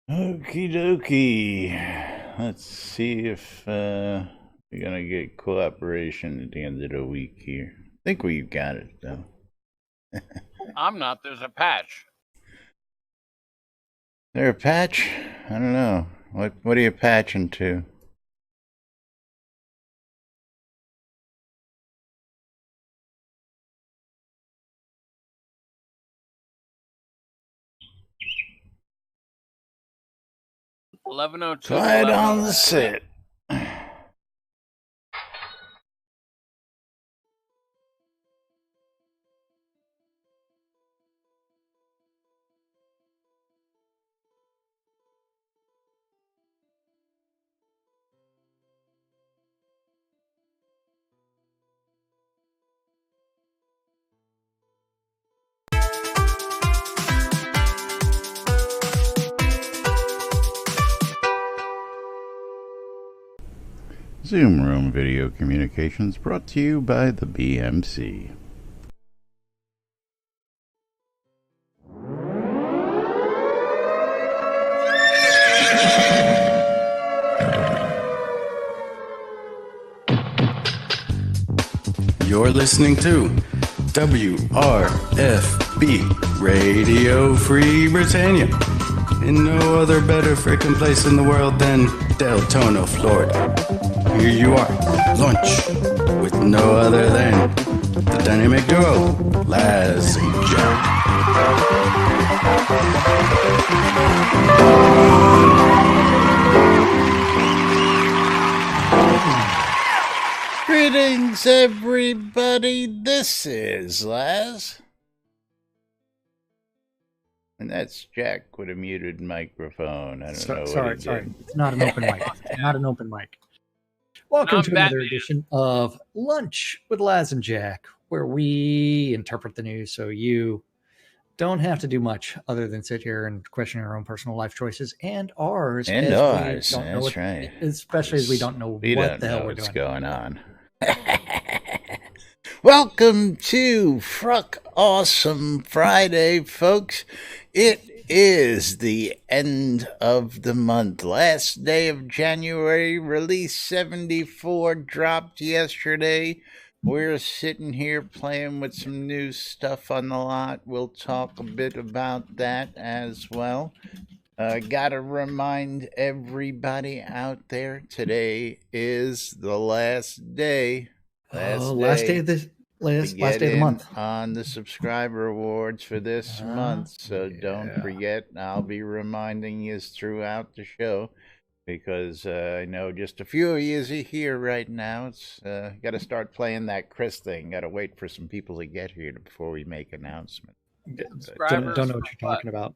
Okie dokie. Let's see if we're gonna get cooperation at the end of the week here. I think we've got it though. I'm not. There's a patch. Is there a patch? I don't know. What are you patching to? $11.02. Quiet on the set. Zoom Room Video Communications brought to you by the BMC. You're listening to WRFB Radio Free Britannia. In no other better frickin' place in the world than Deltona, Florida. Here you are, lunch, with no other than the dynamic duo, Laz and Jack. Greetings, everybody. This is Laz. And that's Jack with a muted microphone. I don't know. Sorry. It's not an open mic. Not an open mic. Welcome to another edition of Lunch with Laz and Jack, where we interpret the news so you don't have to do much other than sit here and question your own personal life choices and ours. And ours. That's right. Especially as we don't know what the hell we're doing. What's going on. Welcome to Fruck Awesome Friday, folks. It is the end of the month. Last day of January. Release 74 dropped yesterday. We're sitting here playing with some new stuff on the lot. We'll talk a bit about that as well. Gotta remind everybody out there, today is the last day. Last day of the month on the subscriber awards for this month. So don't forget. I'll be reminding you throughout the show because I know just a few of you are here right now. It's got to start playing that Chris thing. Got to wait for some people to get here before we make announcements. Don't know what you're talking about.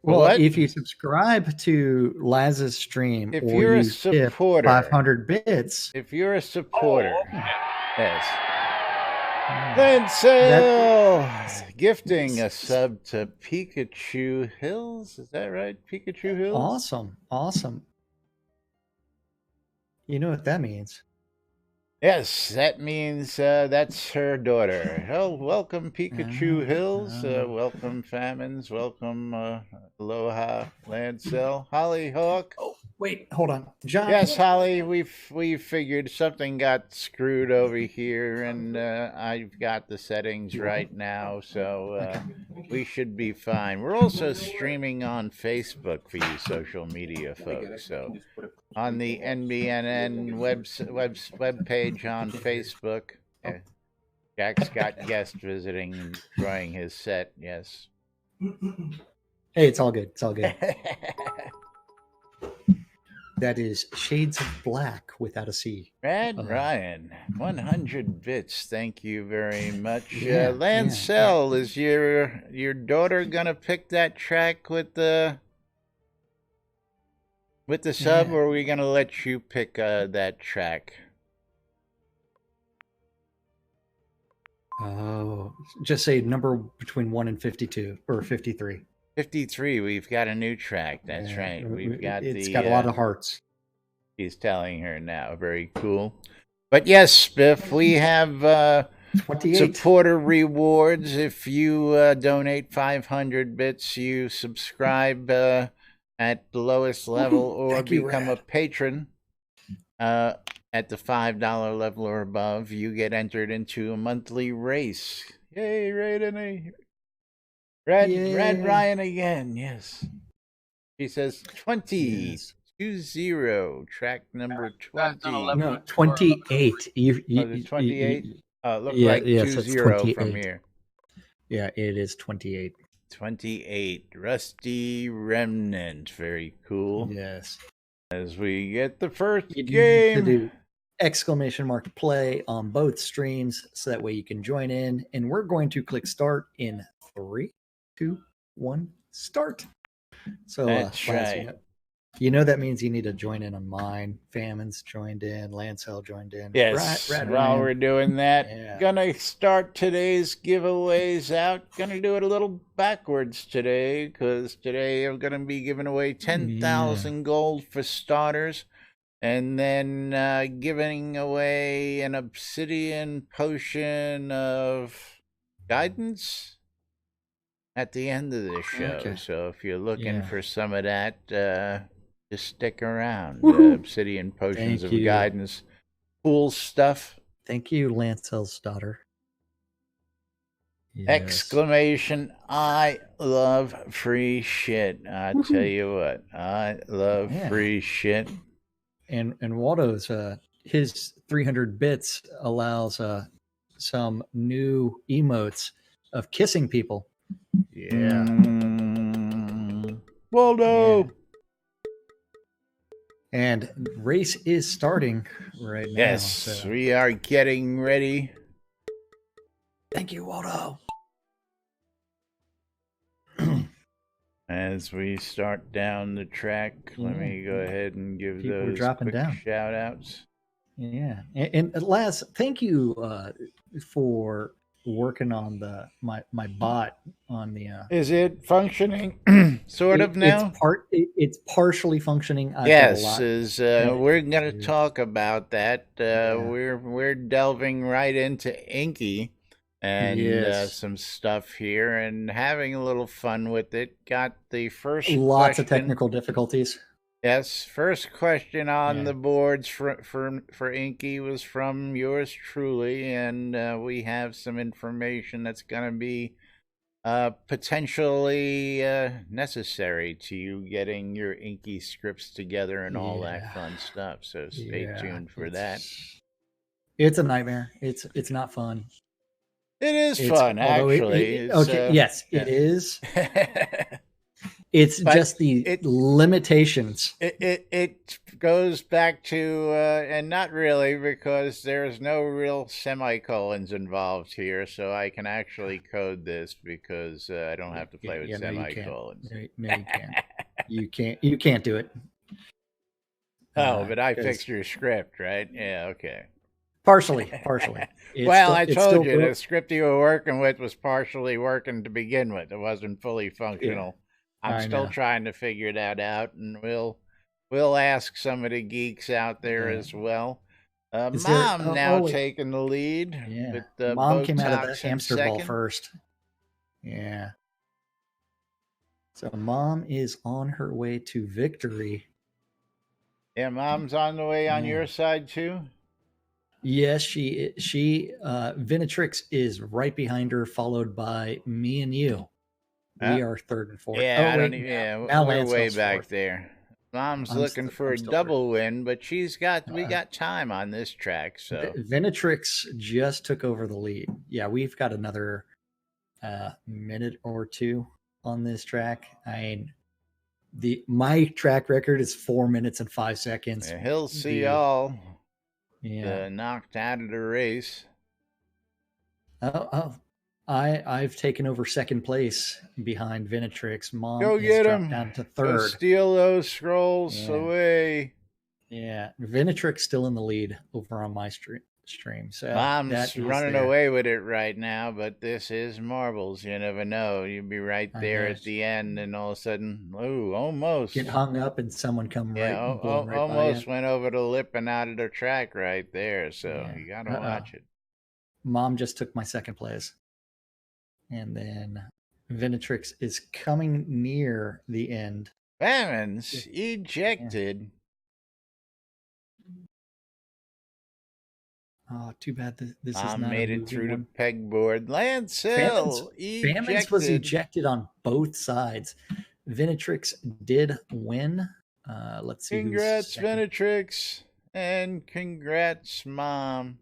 Well, if you subscribe to Laz's stream, if you're a supporter, 500 bits. If you're a supporter, yes. Lancel gifting a sub to Pikachu Hills. Is that right? Pikachu Hills? Awesome. You know what that means. Yes, that means that's her daughter. Oh, welcome, Pikachu Hills. Welcome, Famines. Welcome, Aloha, Lancel. Hollyhock. Oh, wait, hold on. John. Yes, Holly, we figured something got screwed over here, and I've got the settings right now, so we should be fine. We're also streaming on Facebook for you social media folks, so on the NBNN web page on Facebook. Jack's got guests visiting and enjoying his set, yes. Hey, it's all good. That is Shades of Black without a C. Ryan, 100 bits. Thank you very much. Lancel, is your daughter gonna pick that track with the sub, or are we gonna let you pick that track? Oh, just say number between 1 and 52 or 53. 53. We've got a new track. That's right. We've got it's got a lot of hearts. He's telling her now. Very cool. But yes, Spiff, we have 28. Supporter rewards. If you donate 500 bits, you subscribe at the lowest level or become a patron at the $5 level or above. You get entered into a monthly race. Yay, Red Ryan again. Yes. He says 20. Yes. 20, track number 20. No, 28. You 28? It looked like 20 from here. Yeah, it is 28. 28. Rusty Remnant. Very cool. Yes. As we get the first you game. Need to do exclamation mark play on both streams so that way you can join in. And we're going to click start in 3, 2, 1, start. So that's right. You know that means you need to join in on mine. Famine's joined in. Lancel joined in. Yes. While we're doing that, gonna start today's giveaways out. Gonna do it a little backwards today because today I'm gonna be giving away 10,000 gold for starters, and then giving away an obsidian potion of guidance at the end of the show. Okay. So if you're looking for some of that, just stick around. Obsidian potions of guidance. Cool stuff. Thank you, Lancel's daughter. Yes. Exclamation, I love free shit. I tell you what, I love free shit. And Waldo's, his 300 bits allows some new emotes of kissing people. Yeah. Waldo! Yeah. And race is starting right now. Yes, so we are getting ready. Thank you, Waldo. As we start down the track, let me go ahead and give those quick shout outs. Yeah. And Laz, thank you for working on my bot on the is it functioning sort of now? It's partially functioning. Yes, we're going to talk about that. We're delving right into Inky and some stuff here and having a little fun with it. Got the first lots of technical difficulties. Yes, first question on the boards for Inky was from yours truly, and we have some information that's going to be potentially necessary to you getting your Inky scripts together and all that fun stuff. So stay tuned for that. It's a nightmare. It's not fun. It is fun, actually. It is. It's just the limitations. It goes back to, and not really, because there's no real semicolons involved here, so I can actually code this because I don't have to play with semicolons. No, you can't. You can't do it. Oh, but I fixed your script, right? Yeah, okay. Partially. I told you the script you were working with was partially working to begin with. It wasn't fully functional. Yeah. I'm still trying to figure that out, and we'll ask some of the geeks out there as well. Mom now taking the lead. Yeah. With the Mom came out of the hamster ball first. Yeah. So Mom is on her way to victory. Yeah, Mom's on the way on your side too. Yes, she Vinatrix is right behind her, followed by me and you. We are third and fourth. Yeah, now we're way back there. Mom's looking for a double win, but we got time on this track. So Vinatrix just took over the lead. Yeah, we've got another minute or two on this track. I mean, my track record is 4 minutes and 5 seconds. Yeah, he'll see y'all. Yeah, knocked out of the race. I've taken over second place behind Vinatrix. Mom go get him down to third. Go steal those scrolls away. Yeah, Vinatrix still in the lead over on my stream. So Mom's running away with it right now, but this is marbles. You never know. You'd be right there at the end, and all of a sudden, almost get hung up, and someone come right almost went over the lip and out of the track right there. So you gotta watch it. Mom just took my second place. And then Venetrix is coming near the end. Famines ejected. Oh, too bad this is Mom not made a it moving through one. the pegboard. Lancel ejected. Famines was ejected on both sides. Venetrix did win. Let's see. Congrats, Venetrix. And congrats, Mom.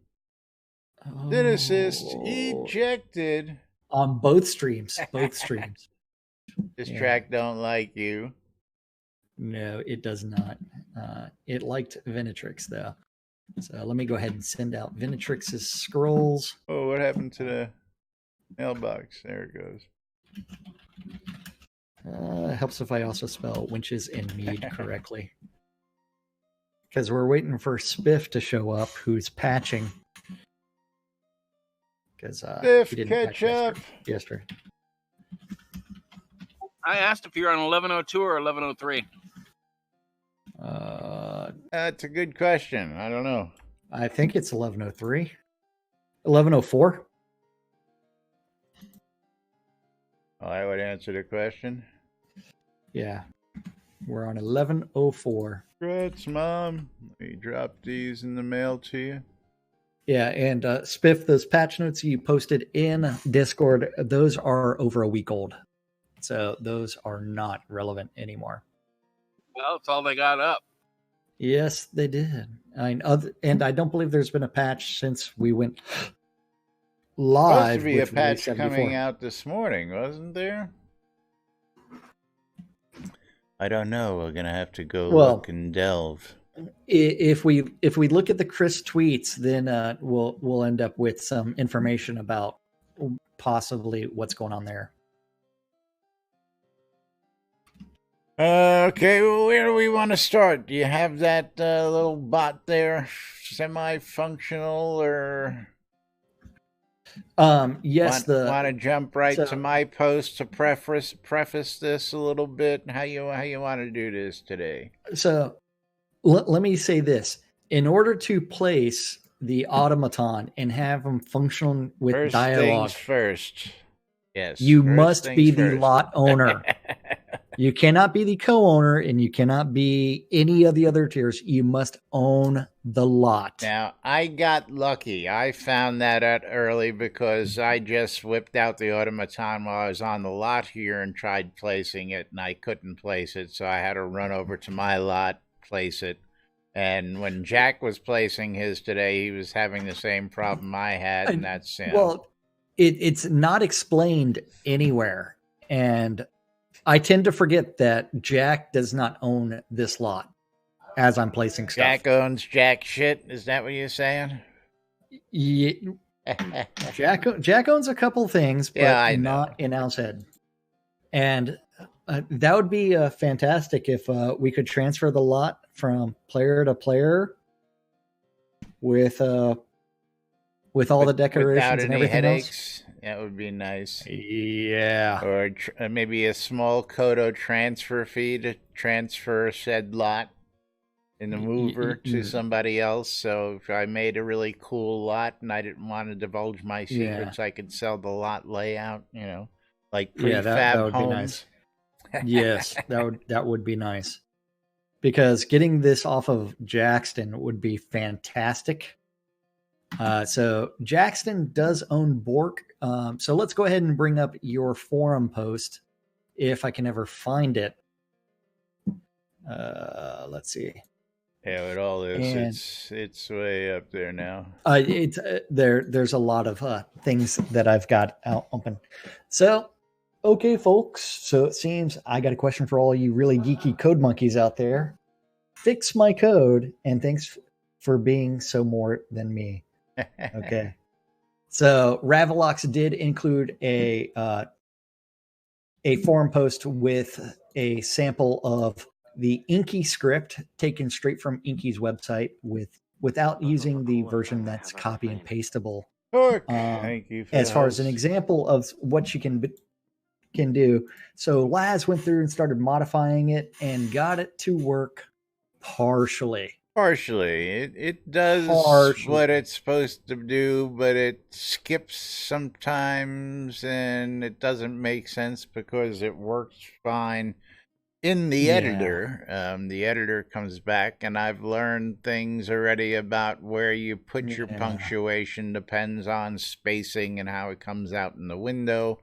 Dentist ejected. On both streams. Both streams. This track don't like you. No, it does not. It liked Venetrix, though. So let me go ahead and send out Venetrix's scrolls. Oh, what happened to the mailbox? There it goes. Helps if I also spell winches and mead correctly. Because we're waiting for Spiff to show up, who's patching. Because Spiff, he didn't catch up. Yesterday. I asked if you're on 1102 or 1103. That's a good question. I don't know. I think it's 1103. 1104. Oh, I would answer the question. Yeah. We're on 1104. Congrats, Mom. We dropped these in the mail to you. Yeah, and Spiff, those patch notes you posted in Discord, those are over a week old. So those are not relevant anymore. Well, it's all they got up. Yes, they did. And I don't believe there's been a patch since we went live. Supposed to be a with patch Release coming 74. out this morning, wasn't there? I don't know. We're gonna have to go look and delve. If we look at the Chris tweets, then we'll end up with some information about possibly what's going on there. Okay, well, where do we want to start? Do you have that little bot there, semi-functional, or yes? Want to jump right to my post to preface this a little bit? How you want to do this today? So let me say this: in order to place the automaton and have them function with first dialogue, things first. Yes, you must be the lot owner. You cannot be the co-owner, and you cannot be any of the other tiers. You must own the lot. Now, I got lucky. I found that out early because I just whipped out the automaton while I was on the lot here and tried placing it, and I couldn't place it, so I had to run over to my lot, place it. And when Jack was placing his today, he was having the same problem I had, and that's him. Well, it's not explained anywhere, and I tend to forget that Jack does not own this lot as I'm placing stuff. Jack owns jack shit. Is that what you're saying? Yeah, Jack owns a couple things, but not in Al's head. And that would be fantastic if we could transfer the lot from player to player with all the decorations and everything else. That would be nice. Yeah. Or maybe a small Kodo transfer fee to transfer said lot in the mover to somebody else. So if I made a really cool lot and I didn't want to divulge my secrets, I could sell the lot layout, like prefab that would homes. Be nice. Yes, that would be nice. Because getting this off of Jackson would be fantastic. So Jackson does own Bork. So let's go ahead and bring up your forum post if I can ever find it. Let's see. Yeah, it all is. It's way up there now. It's there's a lot of things that I've got out open. So, okay, folks. So it seems I got a question for all you really geeky code monkeys out there. Fix my code, and thanks for being so more than me. Okay. So Ravelox did include a forum post with a sample of the Inky script taken straight from Inky's website without using the version that's copy and pastable. Thank you. As far as an example of what you can do. So Laz went through and started modifying it and got it to work partially. Partially. It does what it's supposed to do, but it skips sometimes, and it doesn't make sense because it works fine in the editor. The editor comes back, and I've learned things already about where you put your punctuation depends on spacing and how it comes out in the window.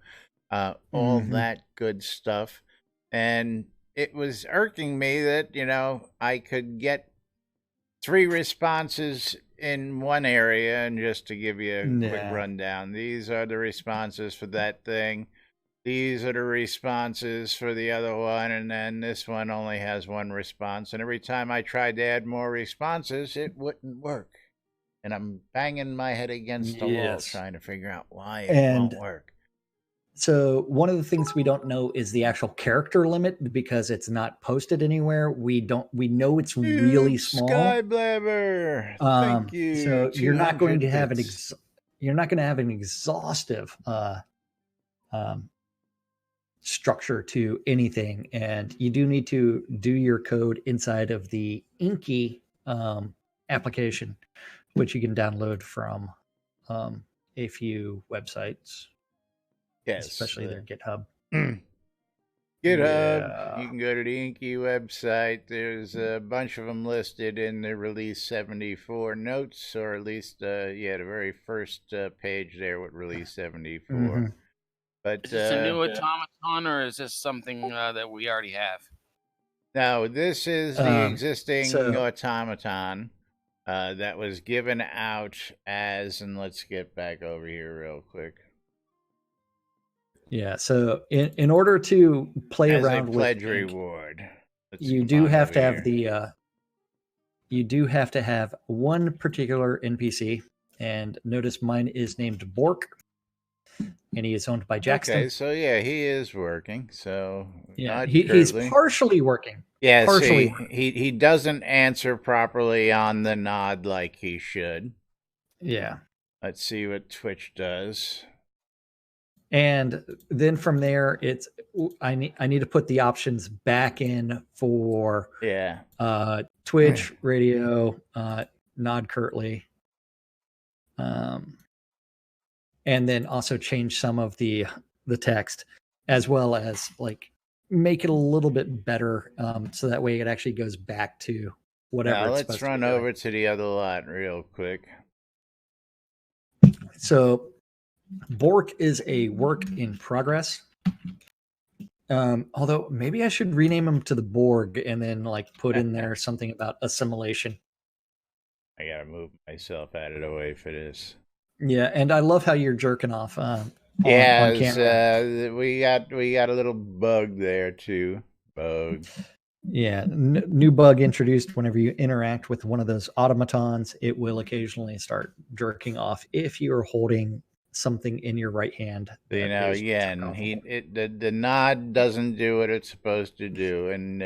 All that good stuff. And it was irking me that, I could get 3 responses in one area, and just to give you a quick rundown, these are the responses for that thing. These are the responses for the other one, and then this one only has 1 response. And every time I tried to add more responses, it wouldn't work. And I'm banging my head against the wall trying to figure out why it won't work. So one of the things we don't know is the actual character limit because it's not posted anywhere. We know it's really small. Skyblabber. Thank you. So you're not going to have an exhaustive structure to anything, and you do need to do your code inside of the Inky application, which you can download from a few websites. Yes, especially their GitHub. GitHub. You can go to the Inky website. There's a bunch of them listed in the release 74 notes, or at least, the very first page there with release 74. But is this a new automaton, or is this something that we already have? No, this is the existing automaton that was given out as, and let's get back over here real quick. Yeah, so in order to play as around a pledge with reward, you do have to have you do have to have one particular NPC, and notice mine is named Bork, and he is owned by Jackson. Okay, so he is working. So he's partially working. Yeah, partially. He doesn't answer properly on the nod like he should. Yeah. Let's see what Twitch does. And then from there, it's I need to put the options back in for Twitch, radio, nod curtly, and then also change some of the text, as well as make it a little bit better, so that way it actually goes back to whatever. Now let's run over to the other lot real quick. So Bork is a work in progress. Although maybe I should rename him to the Borg and then put in there something about assimilation. I gotta move myself out of the way for this. Yeah, and I love how you're jerking off. On camera. We got a little bug there too. Bug. Yeah, new bug introduced whenever you interact with one of those automatons. It will occasionally start jerking off if you're holding something in your right hand. Again, the nod doesn't do what it's supposed to do, and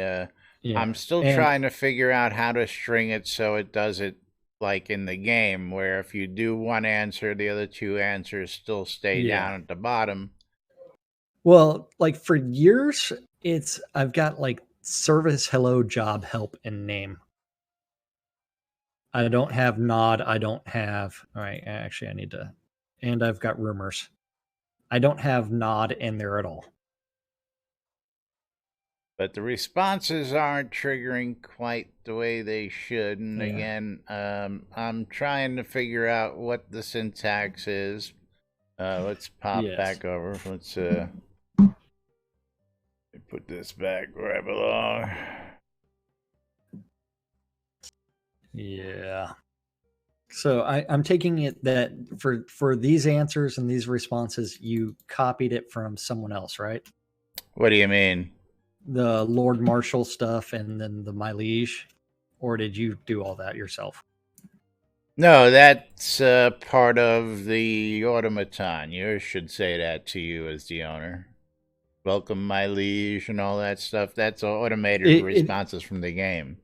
I'm still trying to figure out how to string it so it does it like in the game, where if you do one answer, the other 2 answers still stay down at the bottom. Well, for years, I've got service, hello, job, help, and name. I don't have nod. I don't have. All right, actually, I need to. And I've got rumors. I don't have nod in there at all. But the responses aren't triggering quite the way they should. And again, I'm trying to figure out what the syntax is. Let's pop back over. Let's put this back where I belong. Yeah. So I'm taking it that for these answers and these responses, you copied it from someone else, right? What do you mean? The Lord Marshal stuff and then the My Liege? Or did you do all that yourself? No, that's part of the automaton. Yours should say that to you as the owner. Welcome, my liege, and all that stuff. That's automated responses from the game.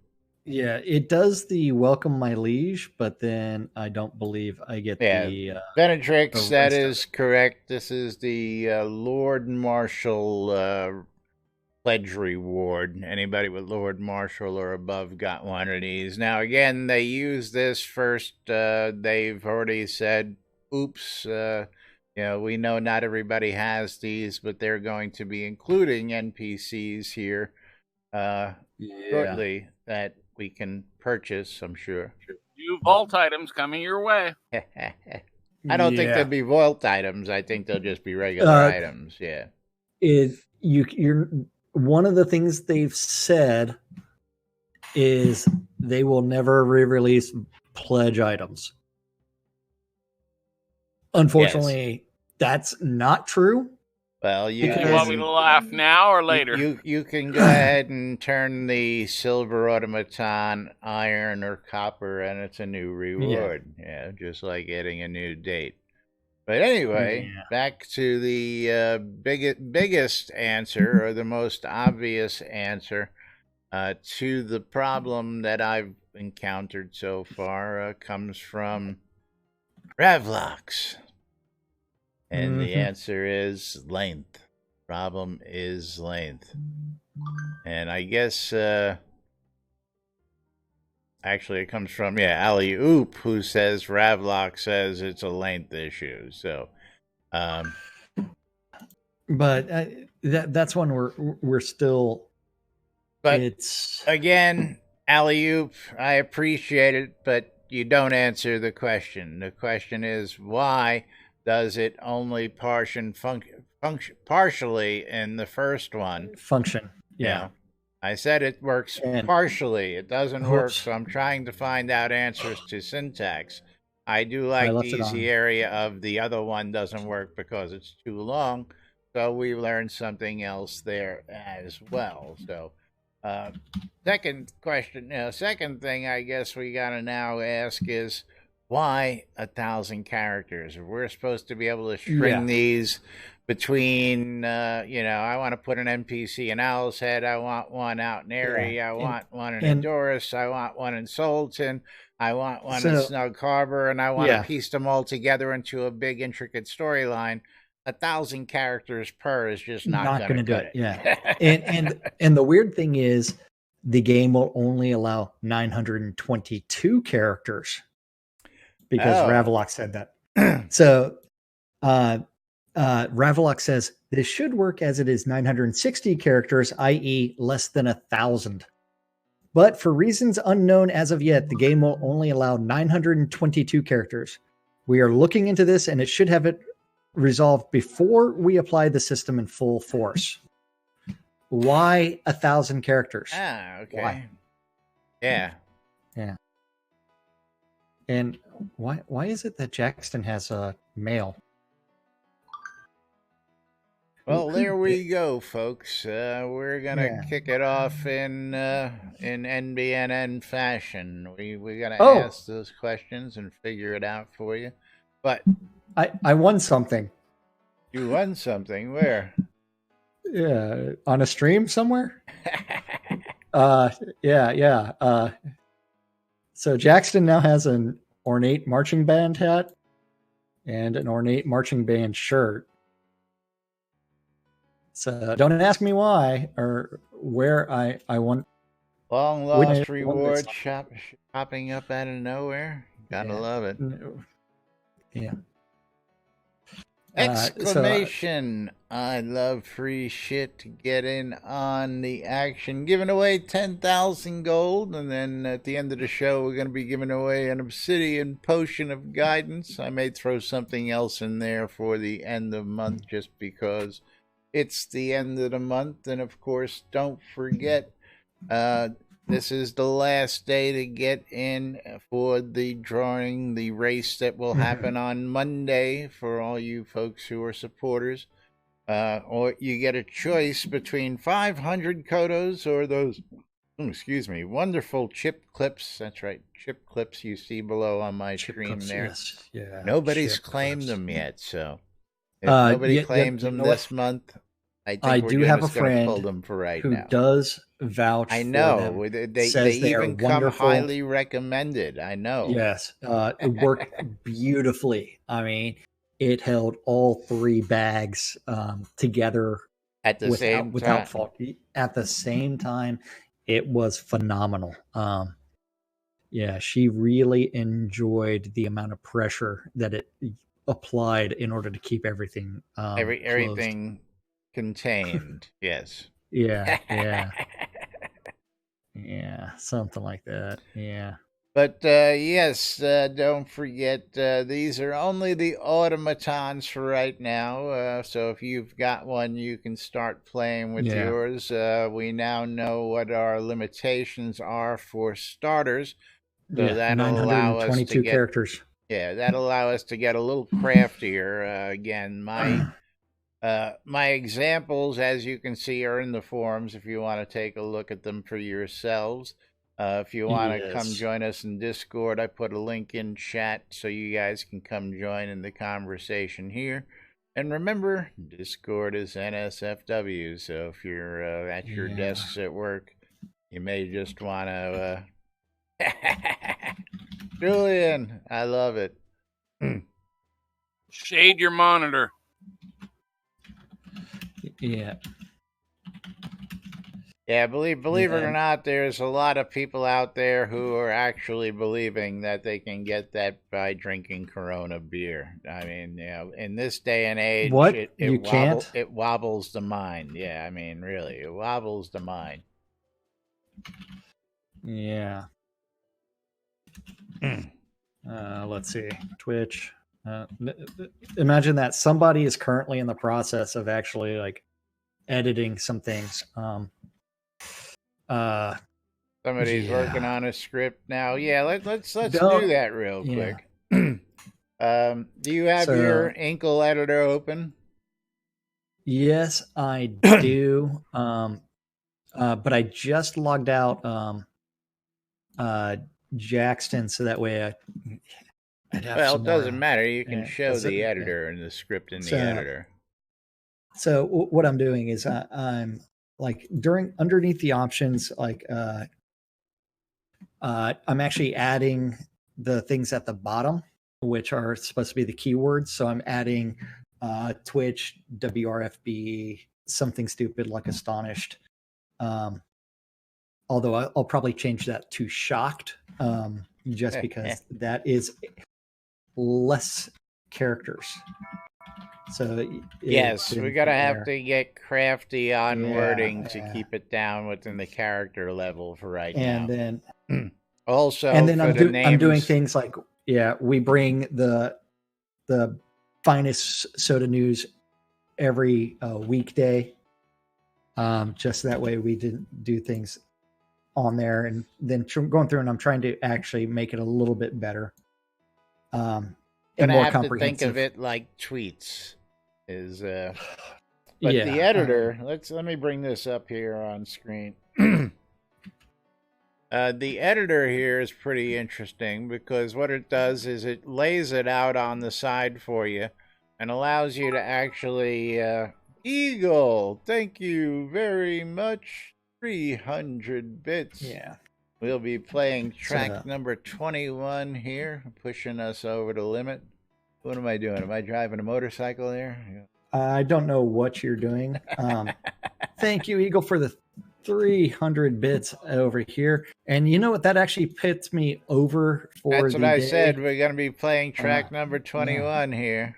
Yeah, it does the welcome, my liege, but then I don't believe I get the... Benetrix, that is correct. This is the Lord Marshal pledge reward. Anybody with Lord Marshal or above got one of these. Now, again, they use this first. They've already said, oops, we know not everybody has these, but they're going to be including NPCs here shortly that we can purchase, I'm sure. New vault items coming your way. I don't think they'll be vault items. I think they'll just be regular items. Yeah. You're one of the things they've said is they will never re-release pledge items. Unfortunately, that's not true. Well, you want me to laugh now or later? You can go ahead and turn the silver automaton iron or copper, and it's a new reward. Yeah, just like getting a new date. But anyway, back to the biggest answer, or the most obvious answer to the problem that I've encountered so far comes from Ravlox. And the answer is length. Problem is length. And I guess, actually it comes from, Alley Oop, who says Ravlox says it's a length issue. So, but that's one we're still. But again, Alley Oop, I appreciate it, but you don't answer the question. The question is, why does it only partially in the first one function? Yeah. I said it works partially. It doesn't work, so I'm trying to find out answers to syntax. I do like the easy area of the other one doesn't work because it's too long, so we learned something else there as well. So, second thing I guess we gotta now ask is, why 1,000 characters? We're supposed to be able to string these between, I want to put an NPC in Owl's Head. I want one out in Erie. I want one in Doris. I want one in Soulton. I want one in Snug Harbor. And I want to piece them all together into a big, intricate storyline. 1,000 characters per is just not going to do it. Yeah. and the weird thing is the game will only allow 922 characters. Because Ravlox said that. So Ravlox says this should work as it is 960 characters, i.e. less than 1,000. But for reasons unknown as of yet, the game will only allow 922 characters. We are looking into this, and it should have it resolved before we apply the system in full force. Why 1,000 characters? Okay. Why? Yeah. And why is it that Jackson has a male? Well, there we go, folks. We're gonna kick it off in NBNN fashion. We're gonna ask those questions and figure it out for you. But I won something. You won something? Where? Yeah, on a stream somewhere. So Jackson now has an ornate marching band hat and an ornate marching band shirt. So don't ask me why or where I want. Long lost reward popping up out of nowhere. Gotta love it. Yeah. Exclamation! I love free shit to get in on the action. Giving away 10,000 gold, and then at the end of the show, we're going to be giving away an obsidian potion of guidance. I may throw something else in there for the end of the month just because it's the end of the month. And of course, don't forget, this is the last day to get in for the drawing, the race that will happen on Monday for all you folks who are supporters. Or you get a choice between 500 Kodos or those, wonderful chip clips. That's right, chip clips you see below on my screen there. Yes. Yeah, nobody's claimed them yet, so if nobody claims them this month, I do have a friend who does vouch. I know for them. they even come wonderful. highly recommended. I know. Yes, it worked beautifully. I mean, it held all three bags together At the same time. Without fault. At the same time, it was phenomenal. Yeah, she really enjoyed the amount of pressure that it applied in order to keep everything everything contained. Yes. Yeah, yeah. Yeah, something like that. Yeah. But yes, don't forget, these are only the automatons for right now. So if you've got one, you can start playing with yours. We now know what our limitations are for starters. So that'll allow us to get characters. Yeah, that'll allow us to get a little craftier. Again, my examples, as you can see, are in the forums if you want to take a look at them for yourselves. If you want to come join us in Discord, I put a link in chat so you guys can come join in the conversation here. And remember, Discord is NSFW, so if you're at your desks at work, you may just want to... Julian, I love it. Shade your monitor. Yeah. Yeah, believe it or not, there's a lot of people out there who are actually believing that they can get that by drinking Corona beer. I mean, in this day and age, it wobbles the mind. Yeah, I mean, really, it wobbles the mind. Yeah. Let's see. Twitch. Imagine that somebody is currently in the process of actually like editing some things. Somebody's working on a script now. Yeah, let's do that real quick. Do you have your Inkle editor open? Yes, I do. But I just logged out Jackson, so that way it doesn't matter. You can show the editor and the script in the editor. So what I'm doing is I'm like underneath the options, like I'm actually adding the things at the bottom, which are supposed to be the keywords. So I'm adding Twitch, WRFB, something stupid like astonished. Although I'll probably change that to shocked, just because that is less characters. So yes, we're gonna have to get crafty on wording to keep it down within the character level for right now. And then also, I'm doing things like we bring the finest soda news every weekday. Just that way we didn't do things on there, and then going through and I'm trying to actually make it a little bit better. And more comprehensive. To think of it like tweets is but the editor, let me bring this up here on screen. The editor here is pretty interesting because what it does is it lays it out on the side for you and allows you to actually Eagle, thank you very much. 300 bits. Yeah. We'll be playing track number 21 here, pushing us over the limit. What am I doing? Am I driving a motorcycle here? I don't know what you're doing. Thank you, Eagle, for the 300 bits over here. And you know what? That actually pits me over for That's what I said. We're going to be playing track number 21 here.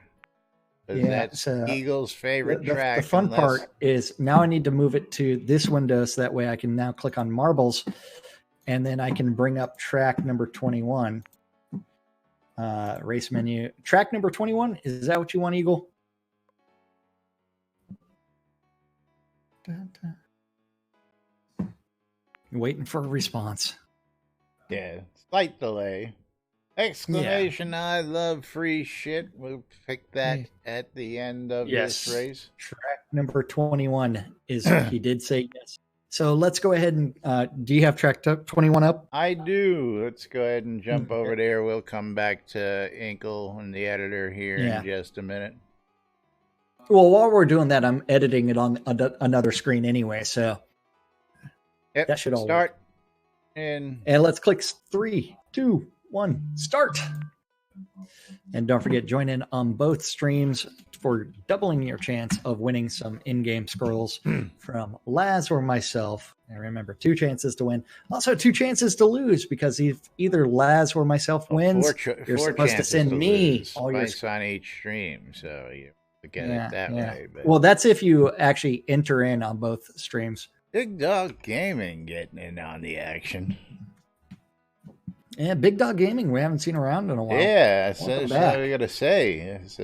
That's Eagle's favorite track. The fun part is now I need to move it to this window so that way I can now click on marbles and then I can bring up track number 21. Race menu. Track number 21. Is that what you want, Eagle? Waiting for a response. Yeah, slight delay. Exclamation, I love free shit. We'll pick that at the end of this race. Track number 21 is, he did say yes. So let's go ahead and, do you have track 21 up? I do. Let's go ahead and jump over there. We'll come back to Inkle and the editor here in just a minute. Well, while we're doing that, I'm editing it on another screen anyway, so that should all start. Work. And let's click 3, 2, 1, start. And don't forget, join in on both streams for doubling your chance of winning some in-game scrolls from Laz or myself. And remember, 2 chances to win. Also, 2 chances to lose, because if either Laz or myself wins, you're supposed to send me all your twice on each stream. So you look at it that way. But well, that's if you actually enter in on both streams. Big Dog Gaming getting in on the action. Yeah, Big Dog Gaming, we haven't seen around in a while. Yeah, that's what I gotta say. It's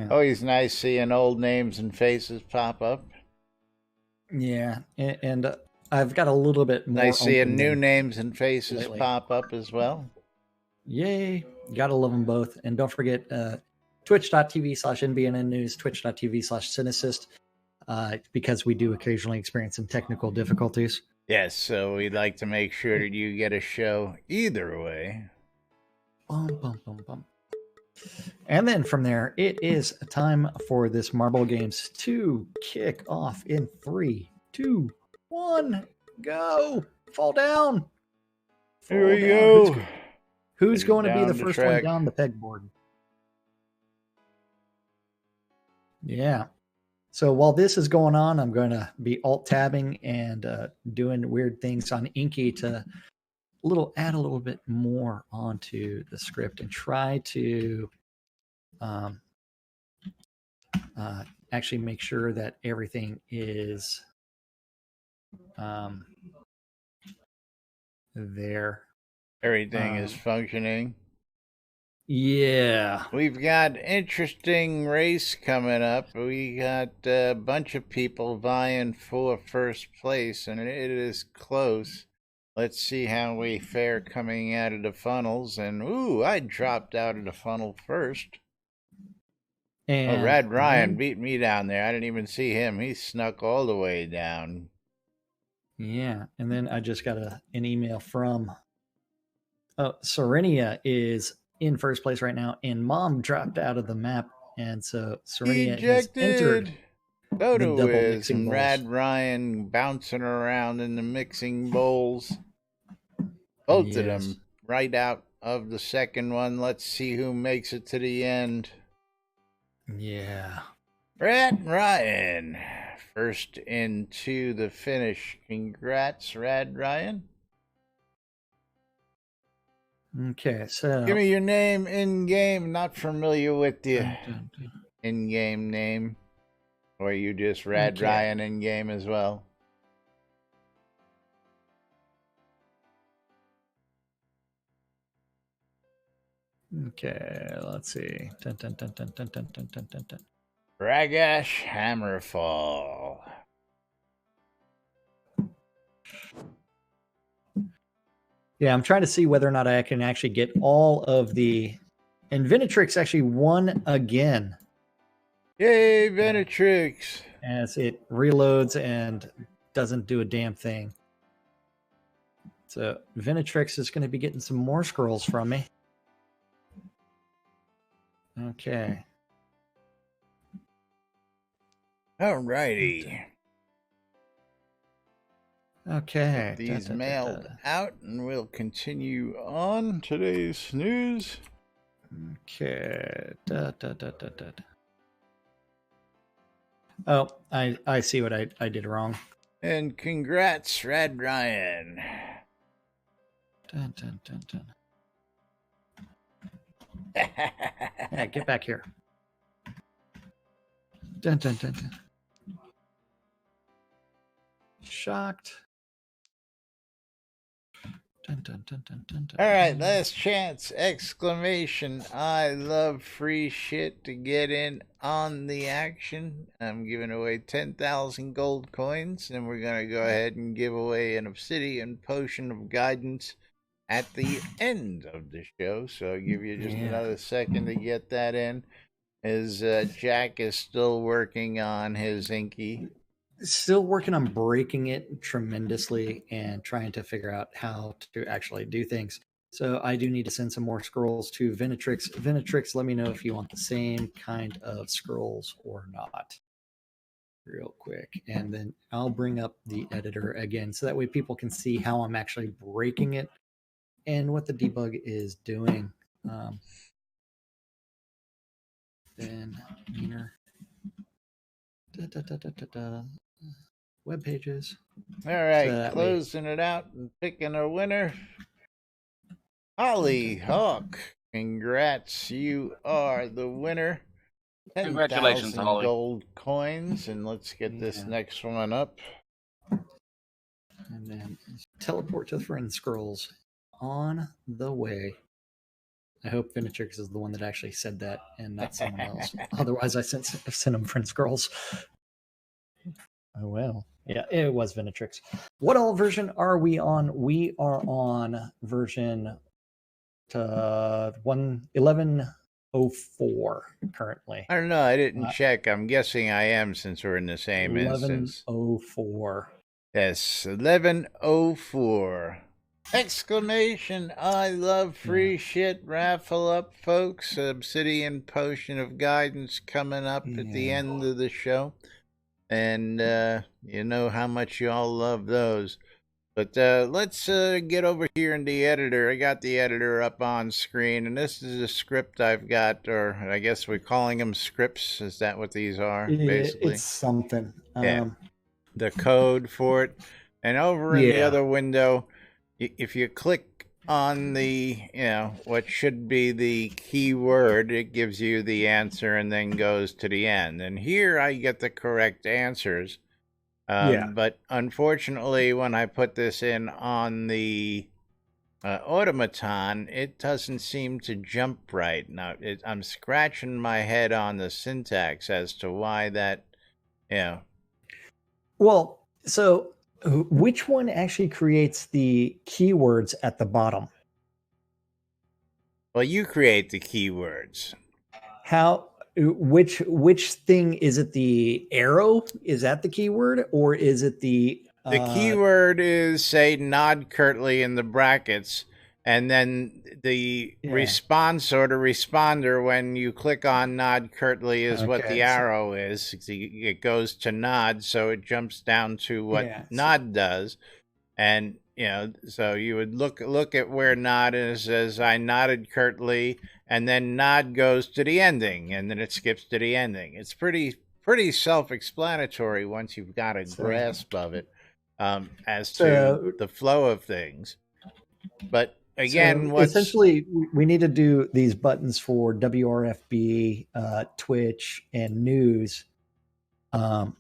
always nice seeing old names and faces pop up. Yeah, and I've got a little bit more. Nice seeing new names and faces pop up as well. Yay, gotta love them both. And don't forget twitch.tv/NBNN News, twitch.tv/Cynicist, because we do occasionally experience some technical difficulties. Yes, so we'd like to make sure that you get a show either way. Bum, bum, bum, bum. And then from there, it is time for this Marble Games to kick off in 3, 2, 1, go! Fall down! Here we go. Who's going to be the first one down the pegboard? Yeah. So while this is going on, I'm going to be alt-tabbing and doing weird things on Inky to add a little bit more onto the script and try to actually make sure that everything is there. Everything is functioning. Yeah. We've got interesting race coming up. We got a bunch of people vying for first place, and it is close. Let's see how we fare coming out of the funnels. And, I dropped out of the funnel first. And Rad Ryan beat me down there. I didn't even see him. He snuck all the way down. Yeah, and then I just got an email from... Serenia is in first place right now, and Mom dropped out of the map, and so Serenia has entered Photo is and Rad Ryan bouncing around in the mixing bowls. Both of them right out of the second one. Let's see who makes it to the end. Yeah. Rad Ryan, first into the finish. Congrats, Rad Ryan. Okay, so... Give me your name in-game. Not familiar with the in-game name. Or you just Rad Ryan in-game as well? Okay, let's see. Ragash Hammerfall. Yeah, I'm trying to see whether or not I can actually get all of the... And Venetrix actually won again. Yay, Venetrix! As it reloads and doesn't do a damn thing. So Venetrix is going to be getting some more scrolls from me. Okay. Alrighty. Okay. Get these mailed out, and we'll continue on today's news. Okay. Oh, I see what I did wrong. And congrats, Rad Ryan. Yeah, get back here. Shocked. All right, last chance! Exclamation! I love free shit to get in on the action. I'm giving away 10,000 gold coins, and we're gonna go ahead and give away an obsidian potion of guidance at the end of the show. So I'll give you just another second to get that in, as Jack is still working on his Inky. Still working on breaking it tremendously and trying to figure out how to actually do things. So I do need to send some more scrolls to Venetrix. Venetrix, let me know if you want the same kind of scrolls or not. Real quick. And then I'll bring up the editor again so that way people can see how I'm actually breaking it and what the debug is doing. then meaner. Web pages. All right, So that closing it out and picking a winner. Holly Hawk, congrats, you are the winner. Congratulations, 10,000 Holly. gold coins, and let's get this next one up. And then teleport to the friend scrolls on the way. I hope Vinitrix is the one that actually said that and not someone else. Otherwise, I sent him friend scrolls. Oh, well. Yeah, it was Vinitrix. What all version are we on? We are on version 1104 currently. I don't know. I didn't check. I'm guessing I am since we're in the same instance. 1104. Yes, 1104. Exclamation, I love free shit. Raffle up, folks. Obsidian Potion of Guidance coming up at the end of the show. And you know how much y'all love those. But let's get over here in the editor. I got the editor up on screen, and this is a script I've got, or I guess we're calling them scripts. Is that what these are, basically? It's something. Yeah. The code for it. And over in the other window, if you click on the, what should be the keyword, it gives you the answer and then goes to the end. And here I get the correct answers. But unfortunately, when I put this in on the automaton, it doesn't seem to jump right. Now, I'm scratching my head on the syntax as to why that, Well, so which one actually creates the keywords at the bottom? Well, you create the keywords. How? Which thing is it? The arrow, is that the keyword, or is it the keyword is, say, nod curtly in the brackets, and then the response or the responder when you click on nod curtly is what the arrow is. It goes to nod, so it jumps down to what nod does, and so you would look at where nod is as I nodded curtly, and then nod goes to the ending, and then it skips to the ending. It's pretty self-explanatory once you've got a grasp of it as to the flow of things. But again, essentially we need to do these buttons for WRFB, Twitch, and news, and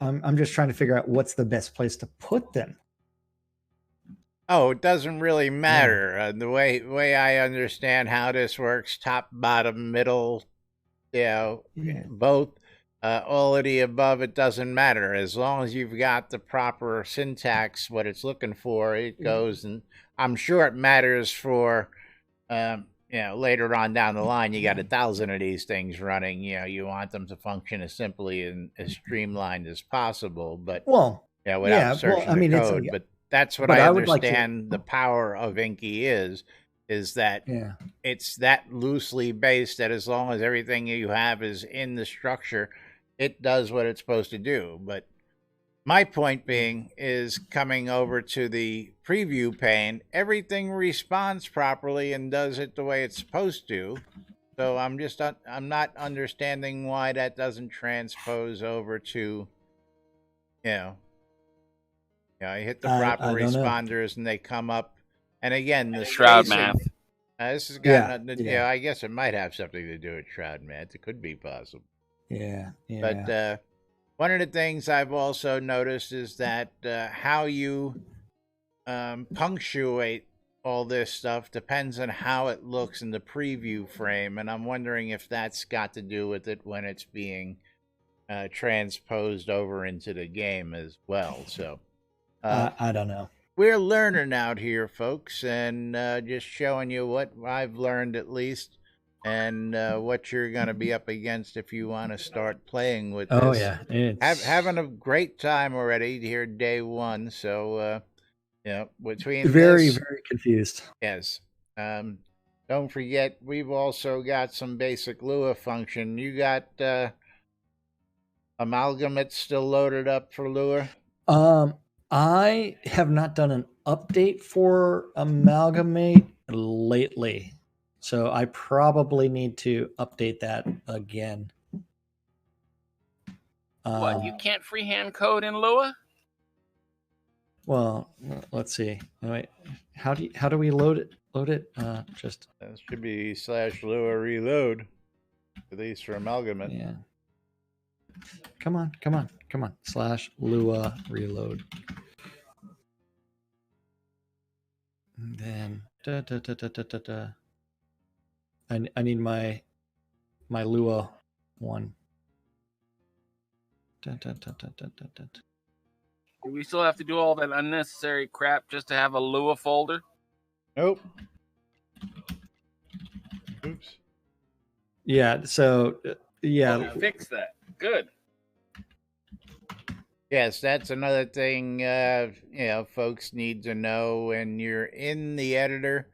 I'm just trying to figure out what's the best place to put them. Oh, it doesn't really matter. The way I understand how this works, top, bottom, middle, both, all of the above, it doesn't matter. As long as you've got the proper syntax, what it's looking for, it goes. And I'm sure it matters for, later on down the line, you got 1,000 of these things running. You want them to function as simply and as streamlined as possible. But without searching the code. But that's what I understand the power of Inky is that it's that loosely based that as long as everything you have is in the structure, it does what it's supposed to do. But my point being is coming over to the preview pane, everything responds properly and does it the way it's supposed to. So I'm not understanding why that doesn't transpose over to, I hit the proper responders and they come up. And again, the Shroud spacing, math. This has got I guess it might have something to do with Shroud math. It could be possible. Yeah. But one of the things I've also noticed is that how you punctuate all this stuff depends on how it looks in the preview frame. And I'm wondering if that's got to do with it when it's being transposed over into the game as well. So I don't know. We're learning out here, folks, and just showing you what I've learned at least, and what you're going to be up against if you want to start playing with this. Oh, yeah. Having a great time already here, day one. So, between very confused. Yes. Don't forget, we've also got some basic Lua function. You got Amalgamate still loaded up for Lua? I have not done an update for Amalgamate lately. So I probably need to update that again. What, you can't freehand code in Lua? Well, let's see. Wait, how do we load it? Just That should be /Lua reload, at least for Amalgamate. yeah. Come on. /Lua reload. And then I need my Lua one. Do we still have to do all that unnecessary crap just to have a Lua folder? Nope. Oops. Yeah. So yeah. Fix that. Good. Yes, that's another thing, folks need to know when you're in the editor.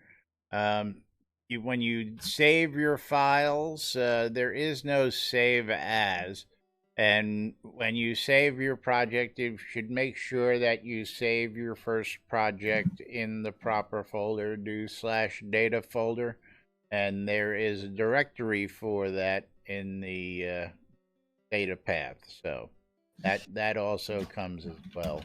When you save your files, there is no save as. And when you save your project, you should make sure that you save your first project in the proper folder. Do /data folder. And there is a directory for that in the data path. So that also comes as well.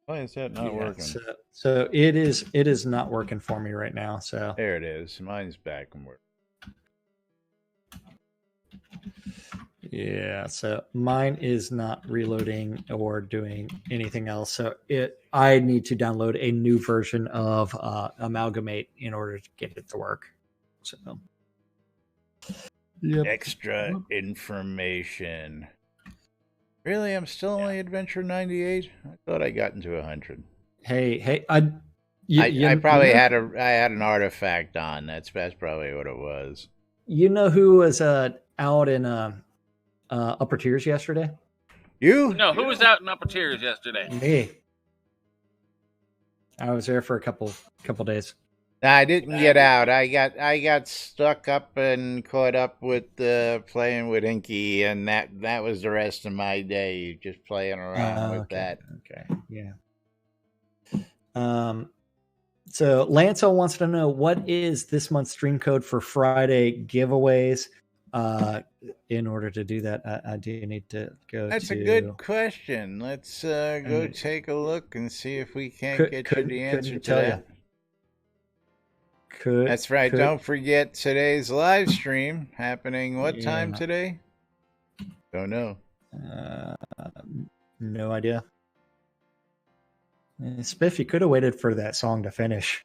Why is that not working? So it is not working for me right now. So there it is. Mine's back and working. Yeah, so mine is not reloading or doing anything else. So I need to download a new version of Amalgamate in order to get it to work. So, yep. Extra information. Really, I'm still only Adventure 98. I thought I got into 100. Hey, I probably had an artifact on. That's probably what it was. You know who was out in upper tiers yesterday? You? No, who was out in upper tiers yesterday? Me. I was there for a couple days. I didn't get out. I got stuck up and caught up with playing with Inky, and that was the rest of my day, just playing around with that. Okay, yeah. So Lanto wants to know, what is this month's stream code for Friday giveaways? In order to do that, I do need to go. That's a good question. Let's go take a look and see if we can't get you the answer to that. That's right. Don't forget today's live stream happening. What time today? Don't know. No idea. Spiff, you could have waited for that song to finish.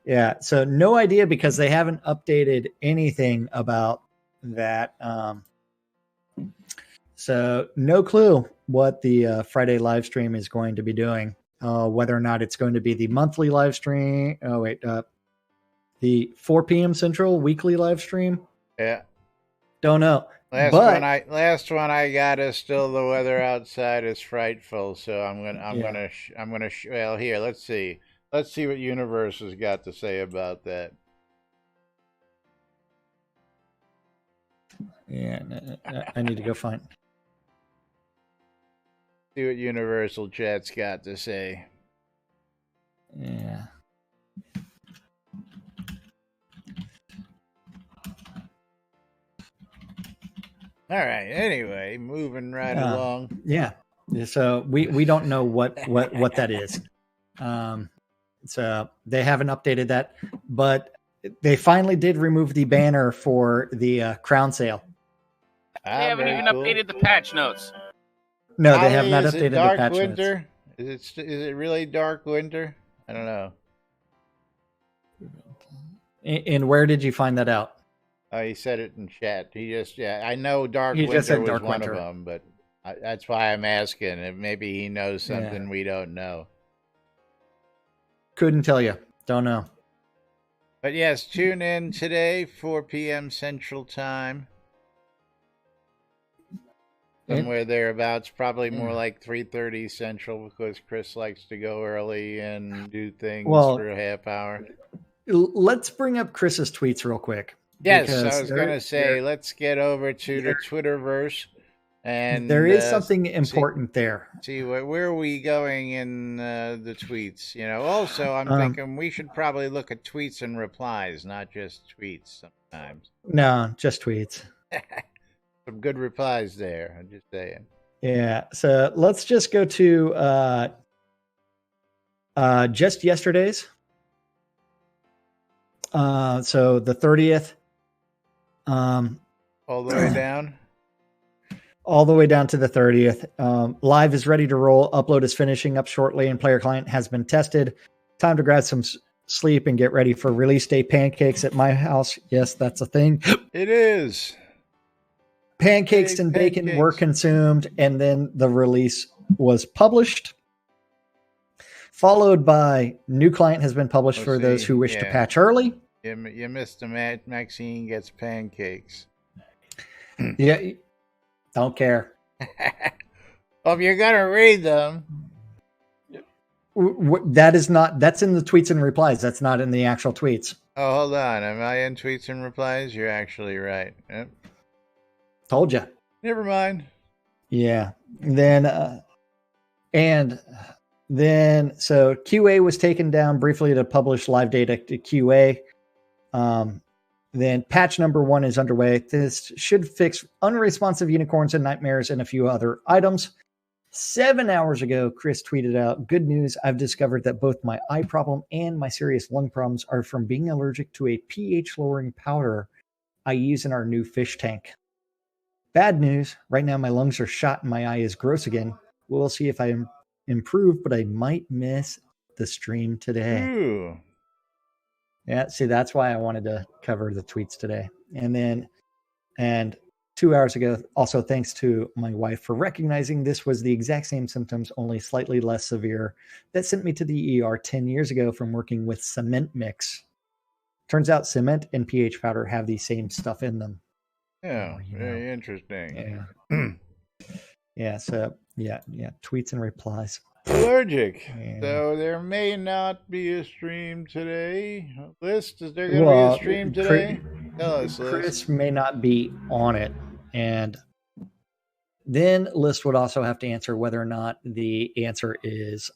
Yeah, so no idea because they haven't updated anything about that. So no clue what the Friday live stream is going to be doing. Whether or not it's going to be the monthly live stream. Oh, wait. The 4 p.m. Central weekly live stream. Yeah. Don't know. Last one I got is still the weather outside is frightful. So I'm gonna well, here, let's see. Let's see what Universe has got to say about that. Yeah, I need to go find. See what Universal Chat's got to say. Yeah. All right. Anyway, moving right along. Yeah. So we don't know what that is. So they haven't updated that, but they finally did remove the banner for the crown sale. They haven't even updated the patch notes. No, they have not updated the patch winter? Notes. Is it really dark winter? I don't know. And where did you find that out? He said it in chat. I know dark winter was one of them, but that's why I'm asking. If maybe he knows something we don't know. Couldn't tell you. Don't know. But yes, tune in today, 4 p.m. Central Time. Somewhere thereabouts, probably more like 3:30 Central, because Chris likes to go early and do things for a half hour. Let's bring up Chris's tweets real quick. Yes, I was going to say, let's get over to the Twitterverse. And there is something important there. See, where are we going in the tweets? Also, I'm thinking we should probably look at tweets and replies, not just tweets sometimes. No, just tweets. Some good replies there, I'm just saying. Yeah, so let's just go to just yesterday's. So the 30th. All the way down? All the way down to the 30th. Live is ready to roll. Upload is finishing up shortly, and player client has been tested. Time to grab some sleep and get ready for release day pancakes at my house. Yes, that's a thing. It is. Pancakes and bacon were consumed, and then the release was published. Followed by new client has been published for those who wish to patch early. You missed the Maxine gets pancakes. Yeah, don't care. Well, if you're gonna read them, that is not. That's in the tweets and replies. That's not in the actual tweets. Oh, hold on. Am I in tweets and replies? You're actually right. Yep. Told you. Never mind. Yeah. Then, so QA was taken down briefly to publish live data to QA. Then patch number 1 is underway. This should fix unresponsive unicorns and nightmares and a few other items. 7 hours ago, Chris tweeted out, "Good news, I've discovered that both my eye problem and my serious lung problems are from being allergic to a pH-lowering powder I use in our new fish tank. Bad news, right now my lungs are shot and my eye is gross again. We'll see if I improve, but I might miss the stream today." Ooh. Yeah, see, that's why I wanted to cover the tweets today. And 2 hours ago, also thanks to my wife for recognizing this was the exact same symptoms, only slightly less severe, that sent me to the ER 10 years ago from working with cement mix. Turns out cement and pH powder have the same stuff in them. Yeah, very interesting. Yeah. So tweets and replies. Allergic. Yeah. So there may not be a stream today. List, is there going to be a stream today? Tell us, List. Chris may not be on it. And then List would also have to answer whether or not the answer is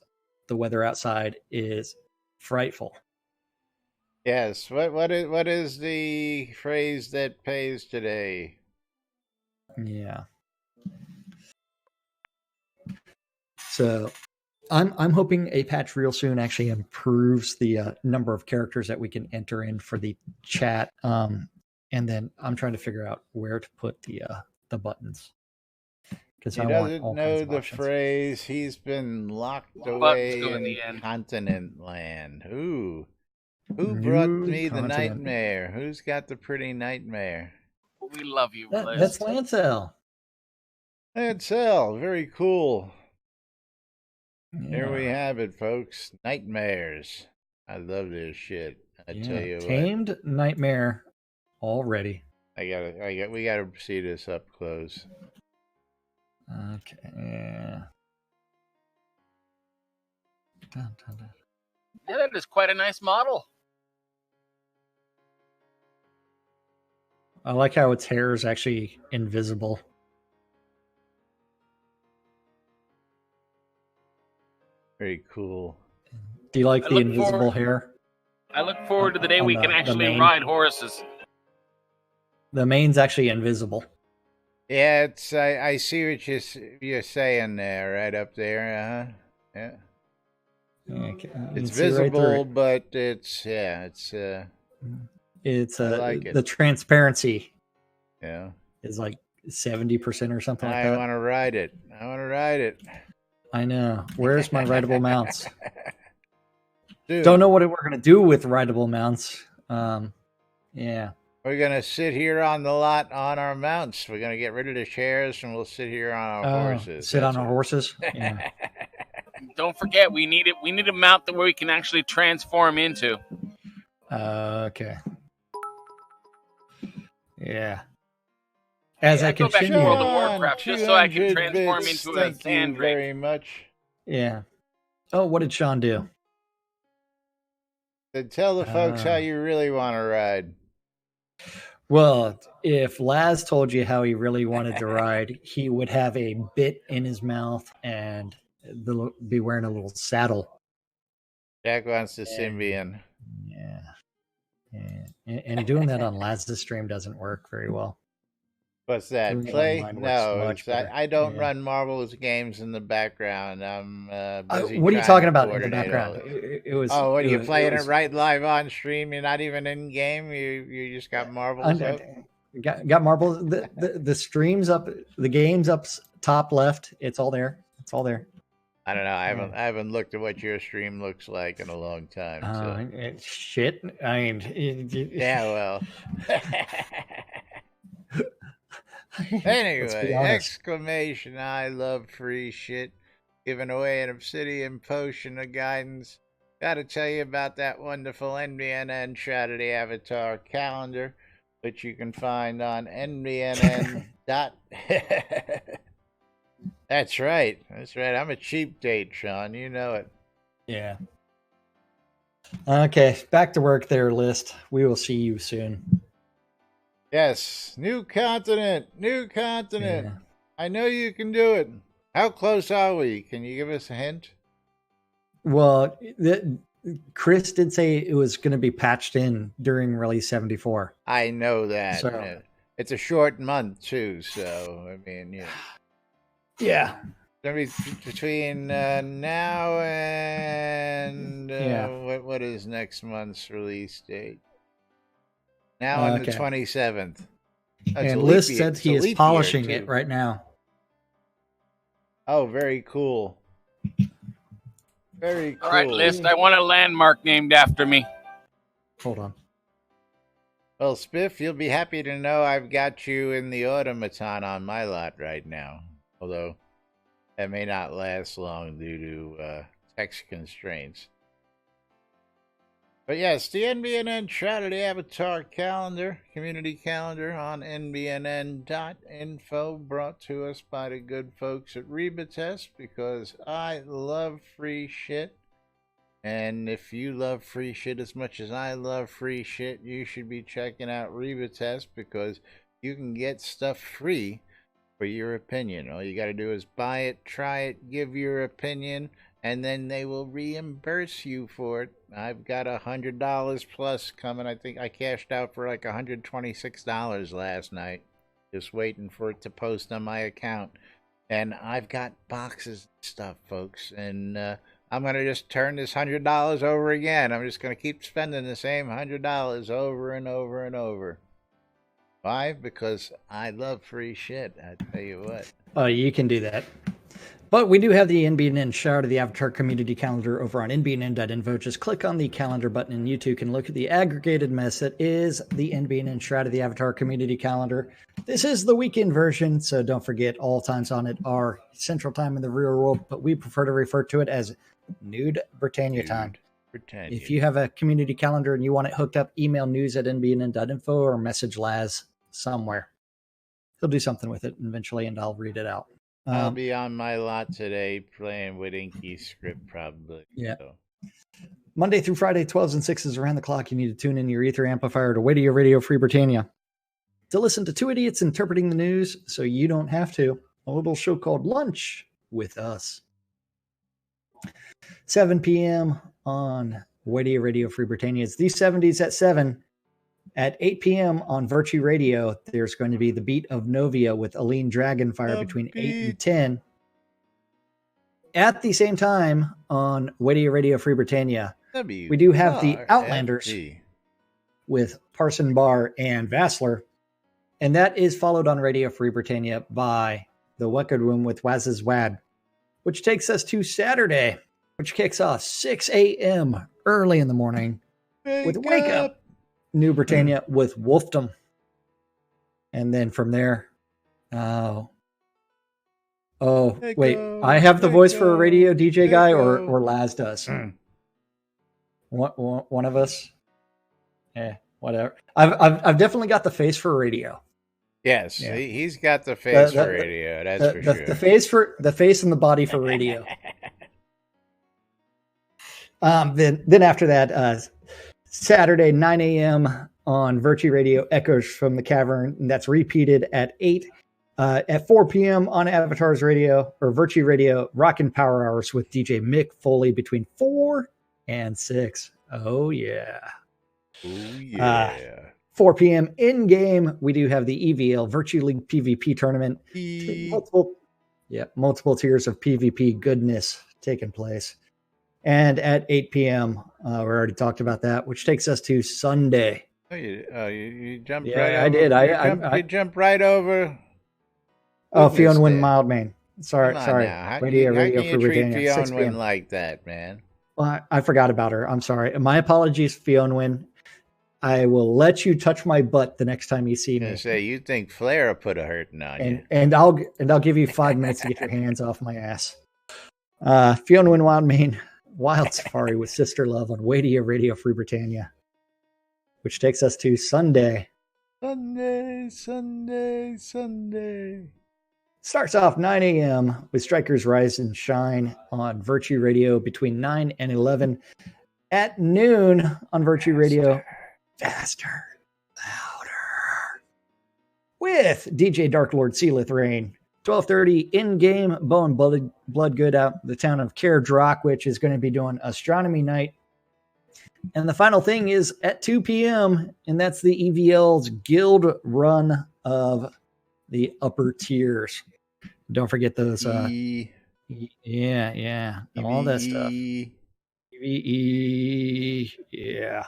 the weather outside is frightful. Yes. What is the phrase that pays today? Yeah. So I'm hoping a patch real soon actually improves the number of characters that we can enter in for the chat. And then I'm trying to figure out where to put the buttons. Because he doesn't know the phrase. He's been locked away in continent land. Ooh. Who brought me the nightmare? Who's got the pretty nightmare? We love you, Liz. That's Lancel. Lancel, very cool. Yeah. Here we have it, folks. Nightmares. I love this shit. I tell you Tamed what. Nightmare already. We gotta see this up close. Okay. Yeah. Dun, dun, dun. Yeah, that is quite a nice model. I like how its hair is actually invisible. Very cool. Do you like the invisible hair? I look forward to the day we can actually ride horses. The mane's actually invisible. Yeah, it's. I see what you're saying there, right up there. Yeah. Okay. It's visible, right, but it's like the transparency. Yeah. Is like 70% or something like that. I want to ride it. I know. Where's my rideable mounts? Dude. Don't know what we're gonna do with rideable mounts. Yeah. We're gonna sit here on the lot on our mounts. We're gonna get rid of the chairs and we'll sit here on our horses. Sit on our horses. Yeah. Don't forget, we need a mount that where we can actually transform into. Okay. Yeah. As I go back to continue, World of Warcraft just so I can transform into a sand sand drake. Very much. Yeah. Oh, what did Sean do? Then tell the folks how you really want to ride. Well, if Laz told you how he really wanted to ride, he would have a bit in his mouth and be wearing a little saddle. Jack wants the Symbian. Yeah. And doing that on Laz's stream doesn't work very well. What's that? Doing it Play? online works No, much better. I don't Yeah. run Marvel's games in the background. I'm busy. What are you trying talking to about in the coordinate all background? this. It was. Oh, what are you playing was, it right live on stream? You're not even in game. You just got Marvel's up? Got marbles. The streams up. The game's up top left. It's all there. It's all there. I don't know. I haven't looked at what your stream looks like in a long time. So. Shit. I mean. Yeah. Well. Anyway, exclamation! I love free shit. Giving away an obsidian potion of guidance. Gotta tell you about that wonderful NBNN Shroud of the Avatar calendar, which you can find on NBNN. That's right. I'm a cheap date, Sean. You know it. Yeah. Okay, back to work there, List. We will see you soon. Yes, new continent. Yeah. I know you can do it. How close are we? Can you give us a hint? Well, Chris did say it was going to be patched in during release 74. I know that. So, it's a short month too, so I mean, yeah. It's gonna be between now and what is next month's release date? Now on the 27th. And List said he is polishing it right now. Oh, very cool. Very cool. All right, List. I want a landmark named after me. Hold on. Well, Spiff, you'll be happy to know I've got you in the automaton on my lot right now. Although that may not last long due to text constraints. But yes, the NBNN Shroud of the Avatar calendar, community calendar on nbnn.info, brought to us by the good folks at Rebatest, because I love free shit. And if you love free shit as much as I love free shit, you should be checking out Rebatest, because you can get stuff free for your opinion. All you got to do is buy it, try it, give your opinion, and then they will reimburse you for it. I've got $100 plus coming. I think I cashed out for like $126 last night, just waiting for it to post on my account. And I've got boxes of stuff, folks, and I'm going to just turn this $100 over again. I'm just going to keep spending the same $100 over and over and over. Why? Because I love free shit, I tell you what. Oh, you can do that. But we do have the NBNN Shroud of the Avatar community calendar over on nbnn.info. Just click on the calendar button and you too can look at the aggregated mess that is the NBNN Shroud of the Avatar community calendar. This is the weekend version, so don't forget all times on it are Central Time in the real world, but we prefer to refer to it as Nude Britannia time. Britannia. If you have a community calendar and you want it hooked up, email news@nbnn.info or message Laz somewhere. He'll do something with it eventually and I'll read it out. I'll be on my lot today playing with Inky's script probably. Yeah. So. Monday through Friday, 12s and 6s around the clock. You need to tune in your ether amplifier to Radio Radio Free Britannia to listen to two idiots interpreting the news so you don't have to. A little show called Lunch with Us. 7 p.m. on Radio Radio Free Britannia. It's these 70s at 7. At 8 p.m. on Virtue Radio, there's going to be the Beat of Novia with Aline Dragonfire between 8 and 10. At the same time on Radio Radio Free Britannia, we do have the Outlanders with Parson Barr and Vassler. And that is followed on Radio Free Britannia by the Wicked Room with Waz's Wad, which takes us to Saturday, which kicks off 6 a.m. early in the morning with Wake Up. New Britannia with Wolfdom. And then from there, wait, I have the voice for a radio DJ guy or Laz does. One of us. Whatever. I've definitely got the face for radio. Yes, yeah. He's got the face for radio, that's for sure. The face and the body for radio. Then after that, Saturday, 9 a.m. on Virtue Radio Echoes from the Cavern, and that's repeated at 4 p.m. on Avatars Radio or Virtue Radio Rockin' Power Hours with DJ Mick Foley between 4 and 6. Oh, yeah. Oh, yeah. 4 p.m. in-game, we do have the EVL Virtue League PvP tournament. Multiple tiers of PvP goodness taking place. And at 8 p.m., we already talked about that, which takes us to Sunday. Oh, you jumped right I over. did. You jumped right over. Oh, Fiona Wynn Mildmain. Sorry. How can you treat Fiona Wynn like that, man? Well, I forgot about her. I'm sorry. My apologies, Fiona Wynn. I will let you touch my butt the next time you see me. Say you think Flair put a hurting on you, and I'll give you 5 minutes to get your hands off my ass. Fiona Wynn Wildmain, Wild Safari with Sister Love on Wadia Radio Free Britannia, which takes us to Sunday. Sunday. Starts off 9 a.m. with Strikers Rise and Shine on Virtue Radio between 9 and 11. At noon on Virtue Radio, faster, louder, with DJ Dark Lord Sealith Rain. 12:30 in-game, Bow and Bloodgood out the town of Caerdrock, which is going to be doing Astronomy Night. And the final thing is at 2 p.m., and that's the EVL's Guild Run of the upper tiers. Don't forget those. All that stuff. EVE, yeah.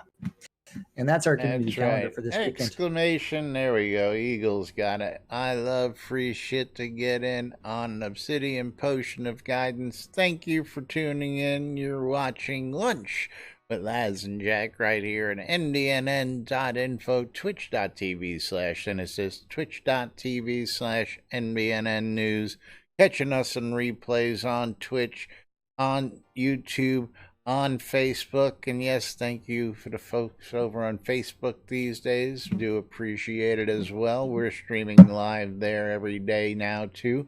And that's our community calendar for this weekend. Exclamation, there we go. Eagles got it. I love free shit to get in on Obsidian Potion of Guidance. Thank you for tuning in. You're watching Lunch with Laz and Jack right here at NBNN.info, twitch.tv/Genesis, twitch.tv/NBNN News. Catching us in replays on Twitch, on YouTube, on Facebook, and yes, thank you for the folks over on Facebook these days. Do appreciate it as well. We're streaming live there every day now too.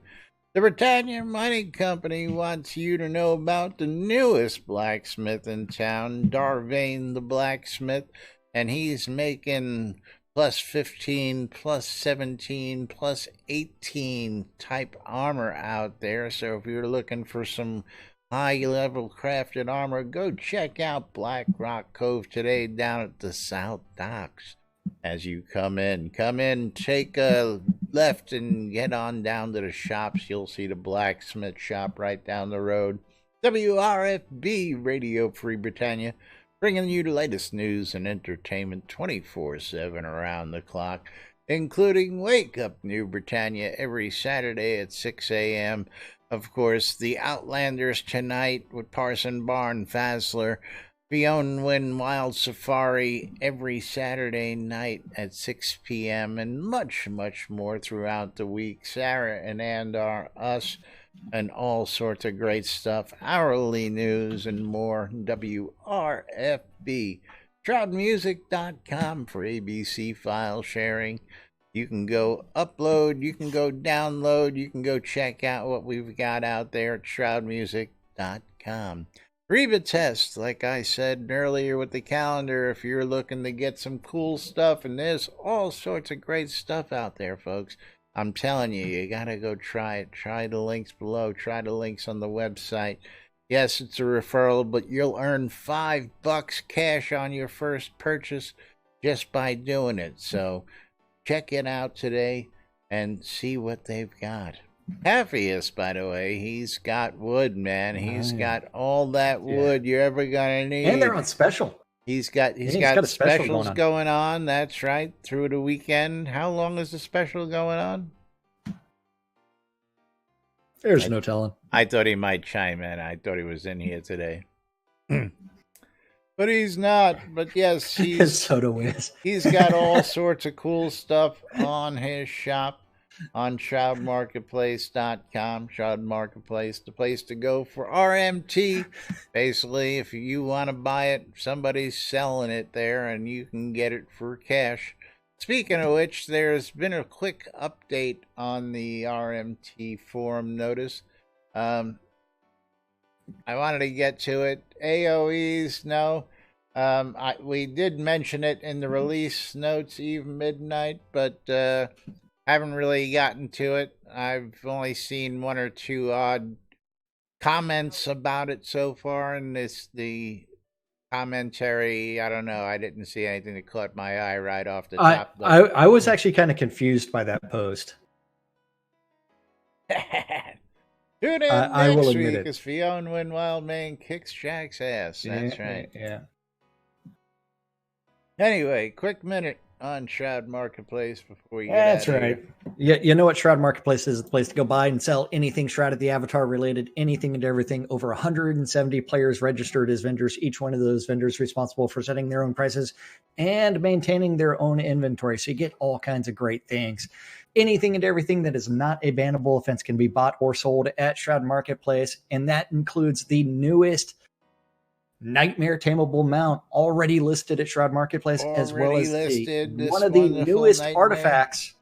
The Britannia Mining Company wants you to know about the newest blacksmith in town, Darvane the Blacksmith, and he's making +15, +17, +18 type armor out there. So if you're looking for some high-level crafted armor, go check out Black Rock Cove today down at the South Docks. As you come in, take a left and get on down to the shops. You'll see the blacksmith shop right down the road. WRFB Radio Free Britannia, bringing you the latest news and entertainment 24/7 around the clock, including Wake Up New Britannia every Saturday at 6 a.m., Of course, the Outlanders tonight with Parson Barn Fassler. Fiona Wynn Wild Safari every Saturday night at 6 p.m. and much, much more throughout the week. Sarah and Andar, us, and all sorts of great stuff. Hourly news and more. WRFB. ShroudMusic.com for ABC file sharing. You can go upload, you can go download, you can go check out what we've got out there at ShroudMusic.com. Reba Test, like I said earlier with the calendar, if you're looking to get some cool stuff, and there's all sorts of great stuff out there, folks. I'm telling you, you gotta go try it. Try the links below, try the links on the website. Yes, it's a referral, but you'll earn $5 cash on your first purchase just by doing it. So check it out today and see what they've got. Happiest, by the way, he's got wood, man. He's got all that wood you're ever gonna need. And they're on special. He's got specials going on. That's right, through the weekend. How long is the special going on? There's no telling. I thought he might chime in. I thought he was in here today. But he's not. But yes, he's got all sorts of cool stuff on his shop on ShroudMarketplace.com. Shroud Marketplace, the place to go for RMT. Basically, if you want to buy it, somebody's selling it there and you can get it for cash. Speaking of which, there's been a quick update on the RMT forum notice. I wanted to get to it. AOEs, no. We did mention it in the release notes, Eve Midnight, but haven't really gotten to it. I've only seen one or two odd comments about it so far, and the commentary, I don't know. I didn't see anything that caught my eye right off the top. I was actually kind of confused by that post. Tune in I will next admit week as Fiona Win Wildman kicks Jack's ass. That's right. Yeah. Anyway, quick minute on Shroud Marketplace before we get That's out of right. here. Yeah, you know what? Shroud Marketplace is the place to go buy and sell anything Shroud of the Avatar related, anything and everything. Over 170 players registered as vendors. Each one of those vendors responsible for setting their own prices and maintaining their own inventory. So you get all kinds of great things. Anything and everything that is not a bannable offense can be bought or sold at Shroud Marketplace, and that includes the newest Nightmare Tameable mount already listed at Shroud Marketplace, as well as one of the newest artifacts.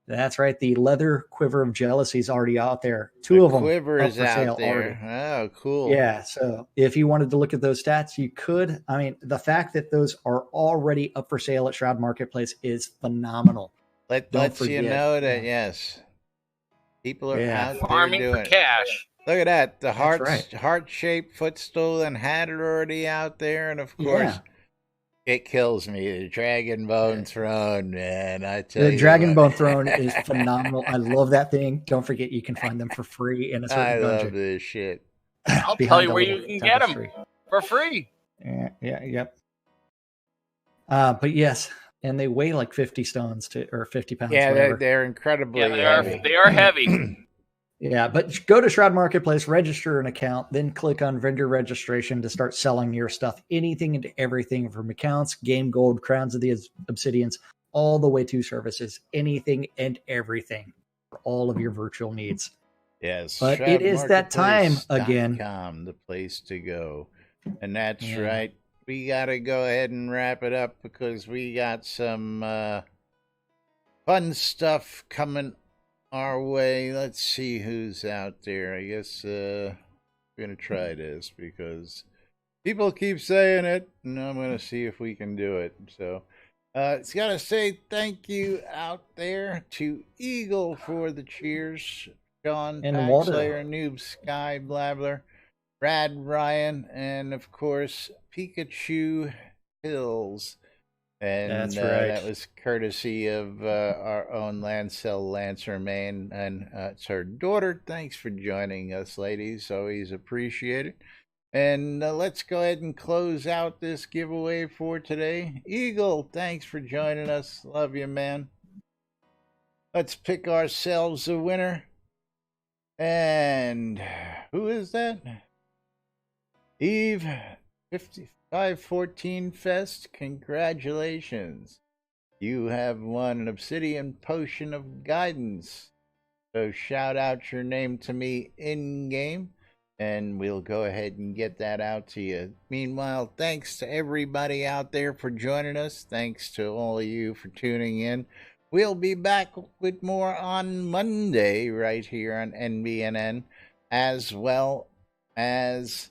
That's right, the Leather Quiver of Jealousy is already out there. Two of them quiver up is for sale out there. already. Oh, cool. Yeah, so if you wanted to look at those stats, you could. I mean, the fact that those are already up for sale at Shroud Marketplace is phenomenal. Lets you know that, yes, people are out there farming doing for cash. Look at that. The heart-shaped footstool and hat are already out there. And, of course, it kills me. The Dragon Bone Throne, man. I tell you. The Dragon Bone Throne is phenomenal. I love that thing. Don't forget, you can find them for free in a certain dungeon. I love this shit. I'll tell you where you can get them for free. Yep. But yes, and they weigh like 50 stones or 50 pounds. Yeah, they're incredibly heavy. They are heavy. Yeah, but go to Shroud Marketplace, register an account, then click on vendor registration to start selling your stuff. Anything and everything from accounts, game gold, crowns of the obsidians, all the way to services. Anything and everything for all of your virtual needs. Yes, but it is that time again. The place to go. And that's right. We got to go ahead and wrap it up because we got some fun stuff coming our way. Let's see who's out there. I guess we're going to try this because people keep saying it, and I'm going to see if we can do it. So it's got to say thank you out there to Eagle for the cheers, Sean, and Packslayer, Noob, Sky, Blabler, Brad, Ryan, and of course Pikachu Hills. And that's right. That was courtesy of our own Lancel Lancer Main, and it's her daughter. Thanks for joining us, ladies. Always appreciate it. And let's go ahead and close out this giveaway for today. Eagle, thanks for joining us. Love you, man. Let's pick ourselves a winner. And who is that? Eve 5514 Fest, congratulations. You have won an Obsidian Potion of Guidance. So shout out your name to me in-game, and we'll go ahead and get that out to you. Meanwhile, thanks to everybody out there for joining us. Thanks to all of you for tuning in. We'll be back with more on Monday right here on NBNN, as well as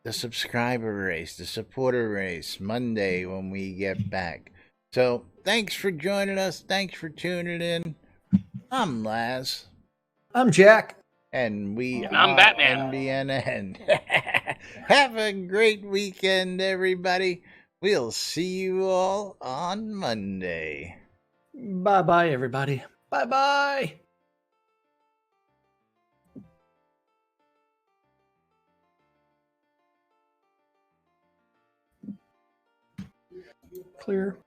the subscriber race, the supporter race, Monday when we get back. So, thanks for joining us. Thanks for tuning in. I'm Laz. I'm Jack. And I'm Batman. NBNN. Have a great weekend, everybody. We'll see you all on Monday. Bye-bye, everybody. Bye-bye. Clear.